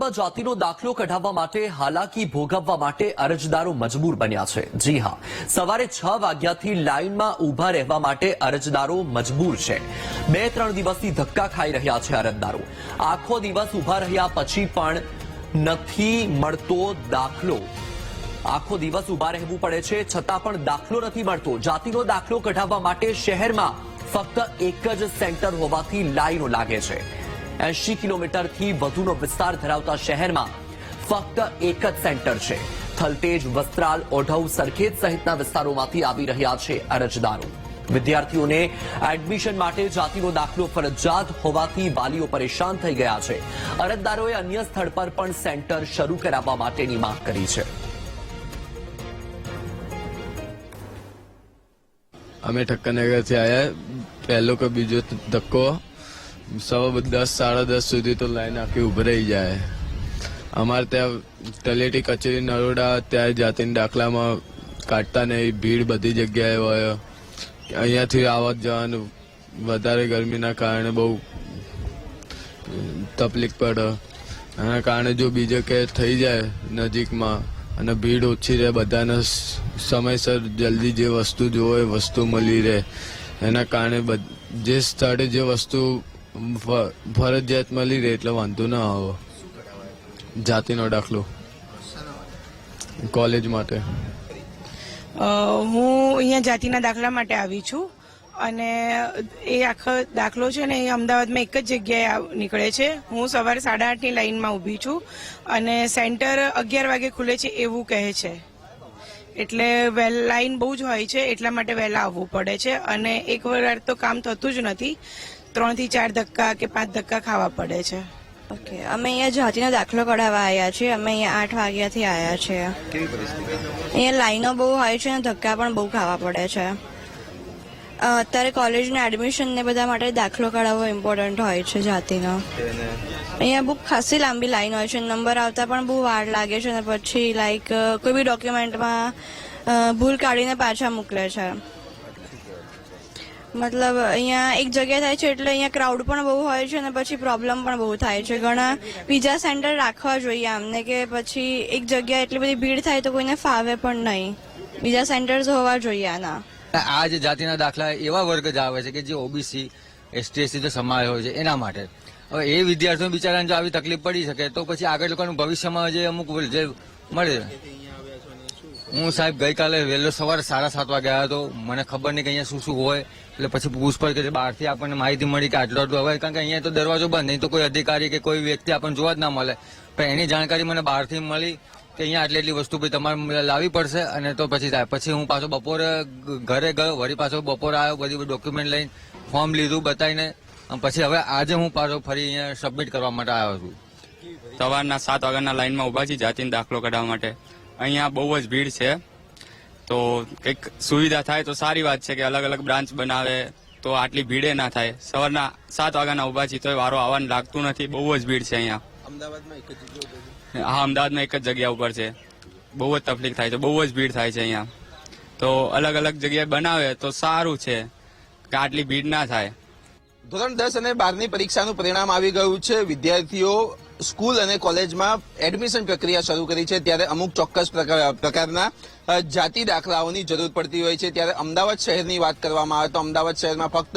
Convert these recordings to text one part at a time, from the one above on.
અમદાવાદમાં જાતિનો દાખલો કઢાવવા માટે હાલાકી ભોગવવા માટે અરજદારો મજબૂર બન્યા છે। જી હા, સવારે 6 વાગ્યાથી લાઇનમાં ઊભા રહેવા માટે અરજદારો મજબૂર છે। 2-3 દિવસથી ધક્કા ખાઈ રહ્યા છે અરજદારો। આખો દિવસ ઊભા રહ્યા પછી પણ નથી મળતો દાખલો। આખો દિવસ ઊભા રહેવું પડે છે છતાં પણ દાખલો નથી મળતો। જાતિનો દાખલો કઢાવવા માટે શહેરમાં ફક્ત એક જ સેન્ટર હોવાથી લાઈનો લાગે છે। 80 કિલોમીટરથી વધુનો વિસ્તાર ધરાવતા શહેરમાં ફક્ત એક જ સેન્ટર છે। થલતેજ, વસ્ત્રાલ, ઓઢવ, સરખેજ સહિતના વિસ્તારોમાંથી આવી રહ્યા છે અરજદારો। વિદ્યાર્થીઓને એડમિશન માટે જાતિનો દાખલો ફરજિયાત હોવાથી વાલીઓ પરેશાન થઈ ગયા છે। અરજદારોએ અન્ય સ્થળ પર પણ સેન્ટર શરૂ કરાવવા માટેની માંગ કરી છે। અમે ઠક્કરનગર से आया। पहलो का बीजो धक्को 10:10 साढ़े 10 સુધી તો લાઈન આખી ઉભી રહી જાય। અમારે ત્યાં તલેટી કચેરી નરોડા ત્યાં જાતિના દાખલામાં કાઢતા નહીં, ભીડ બધી જગ્યાએ હોય। અહીંયાથી આવત જવાનું વધારે ગરમીના કારણે બહુ તકલીફ પડે। એના કારણે જો બીજે કે થઈ જાય નજીકમાં અને ભીડ ઓછી રહે, બધાને સમયસર જલ્દી જે વસ્તુ જોવે વસ્તુ મળી રહે, એના કારણે જે સ્થળે જે વસ્તુ ફરજિયાત મળી રહે એટલે વાંધો ના આવે। જાતિનો દાખલો કોલેજ માટે। હું અહીંયા જાતિના દાખલા માટે આવી છું અને એ આખો દાખલો છે ને એ અમદાવાદમાં એક જ જગ્યાએ નીકળે છે। હું સવારે 8:30ની લાઈનમાં ઊભી છું અને સેન્ટર 11 વાગે ખુલે છે એવું કહે છે। એટલે લાઈન બહુ જ હોય છે, એટલા માટે વહેલા આવવું પડે છે અને એક વાર તો કામ થતું જ નથી। 3 થી 4 ધક્કા કે 5 ધક્કા ખાવા પડે છે। ઓકે, અમે અહીંયા જાતિનો દાખલો કઢાવવા આવ્યા છીએ। અમે અહીંયા 8 વાગ્યાથી આવ્યા છીએ। કેવી પરિસ્થિતિ? અહીંયા લાઈનો બહુ હોય છે અને ધક્કા પણ બહુ ખાવા પડે છે। અત્યારે કોલેજના એડમિશન ને બધા માટે દાખલો કઢાવવો ઇમ્પોર્ટન્ટ હોય છે જાતિનો। અહીંયા બહુ ખાસી લાંબી લાઈન હોય છે, નંબર આવતા પણ બહુ વાર લાગે છે અને પછી લાઈક કોઈ બી ડોક્યુમેન્ટમાં ભૂલ કાઢીને પાછા મોકલે છે। મતલબ અહીંયા એક જગ્યાએ થાય છે એટલે અહીંયા ક્રાઉડ પણ બહુ હોય છે અને પછી પ્રોબ્લેમ પણ બહુ થાય છે। ઘણા બીજા સેન્ટર રાખવા જોઈએ અમને કે પછી એક જગ્યાએ એટલી બધી ભીડ થાય તો કોઈને ફાવે પણ નહીં। બીજા સેન્ટર્સ હોવા જોઈએ આના। આ જે જાતિના દાખલા એવા વર્ગ જ આવે છે કે જે ઓબીસી, એસટી, એસસી સમાય હોય છે એના માટે। હવે એ વિદ્યાર્થીઓ બિચારાને જો આવી તકલીફ પડી શકે તો પછી આગળ લોકોનું ભવિષ્યમાં જે અમુક જે મળે। હું સાહેબ ગઈકાલે વહેલો સવારે 7:30 વાગે આવ્યો હતો। મને ખબર નહીં કે અહીંયા શું શું હોય એટલે પછી પૂછપરછ કરી બહારથી આપણને માહિતી મળી કે આટલું આટલું હવે, કારણ કે અહીંયા તો દરવાજો બંધ, નહીં તો કોઈ અધિકારી કે કોઈ વ્યક્તિ આપણને જોવા જ ના મળે। પણ એની જાણકારી મને બહારથી મળી કે અહીંયા આટલી વસ્તુ ભાઈ તમારે લાવવી પડશે અને તો પછી થાય। પછી હું પાછો બપોરે ઘરે ગયો, વળી પાછો બપોરે આવ્યો, બધી ડોક્યુમેન્ટ લઈને ફોર્મ લીધું બતાવીને, પછી હવે આજે હું પાછો ફરી અહીંયા સબમિટ કરવા માટે આવ્યો છું। સવારના 7 વાગ્યાના લાઈનમાં ઉભા છીએ જાતિનો દાખલો કઢાવવા માટે। અહીંયા બહુ જ ભીડ છે, તો કંઈક સુવિધા થાય તો સારી વાત છે કે અલગ અલગ બ્રાન્ચ બનાવે તો આટલી ભીડે ના થાય। સવારના 7 વાગ્યાના ઉભા છીએ તો વારો આવવાનું લાગતું નથી, બહુ જ ભીડ છે અહીંયા। અમદાવાદમાં એક જ જગ્યા? હા, અમદાવાદમાં એક જ જગ્યા ઉપર છે, બહુ જ તકલીફ થાય છે, બહુ જ ભીડ થાય છે અહીંયા। તો અલગ અલગ જગ્યાએ બનાવે તો સારું છે કે આટલી ભીડ ના થાય। ધોરણ 10 અને 12ની પરીક્ષાનું પરિણામ આવી ગયું છે। વિદ્યાર્થીઓ સ્કૂલ અને કોલેજમાં એડમિશન પ્રક્રિયા શરૂ કરી છે, ત્યારે અમુક ચોક્કસ પ્રકારના જાતિ દાખલાઓની જરૂર પડતી હોય છે। ત્યારે અમદાવાદ શહેરની વાત કરવામાં આવે તો અમદાવાદ શહેરમાં ફક્ત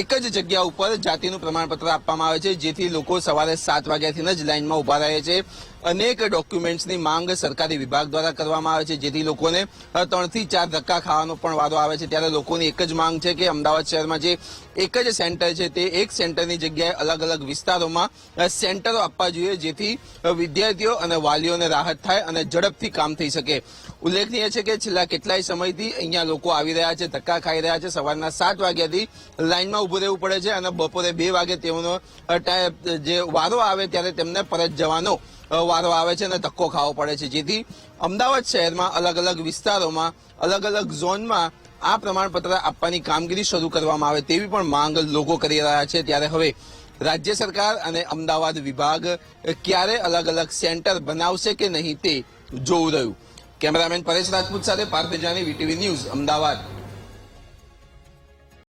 એક જ જગ્યા ઉપર જાતિનું પ્રમાણપત્ર આપવામાં આવે છે, જેથી લોકો સવારે 7 વાગ્યાથી જ લાઈનમાં ઉભા રહે છે। અનેક ડોક્યુમેન્ટ્સની માંગ સરકારી વિભાગ દ્વારા કરવામાં આવે છે, જેથી લોકોને 3 થી 4 ધક્કા ખાવાનો પણ વારો આવે છે। ત્યારે લોકોની એક જ માંગ છે કે અમદાવાદ શહેરમાં જે એક જ સેન્ટર છે તે એક સેન્ટરની જગ્યાએ અલગ અલગ વિસ્તારોમાં સેન્ટરો આપવા જોઈએ, જેથી વિદ્યાર્થીઓ અને વાલીઓને રાહત થાય અને ઝડપથી કામ થઈ શકે। ઉલ્લેખનીય છે કે છેલ્લા કેટલાય સમયથી અહીંયા લોકો આવી રહ્યા છે, ધક્કા ખાઈ રહ્યા છે। સવારના 7 વાગ્યાથી લાઈનમાં ઉભું રહેવું પડે છે અને બપોરે 2 વાગે તેઓનો જે વારો આવે ત્યારે તેમને પરત જવાનો વારો આવે છે અને ધક્કો ખાવો પડે છે, જેથી અમદાવાદ શહેરમાં અલગ અલગ વિસ્તારોમાં અલગ અલગ ઝોનમાં આ પ્રમાણપત્ર આપવાની કામગીરી શરૂ કરવામાં આવે તેવી પણ માંગ લોકો કરી રહ્યા છે। ત્યારે હવે રાજ્ય સરકાર અને અમદાવાદ વિભાગ ક્યારે અલગ અલગ સેન્ટર બનાવશે કે નહીં તે જોવું રહ્યું। કેમેરામેન પરેશ રાજપૂત સાથે પાર્થ જાની, વીટીવી ન્યૂઝ, અમદાવાદ।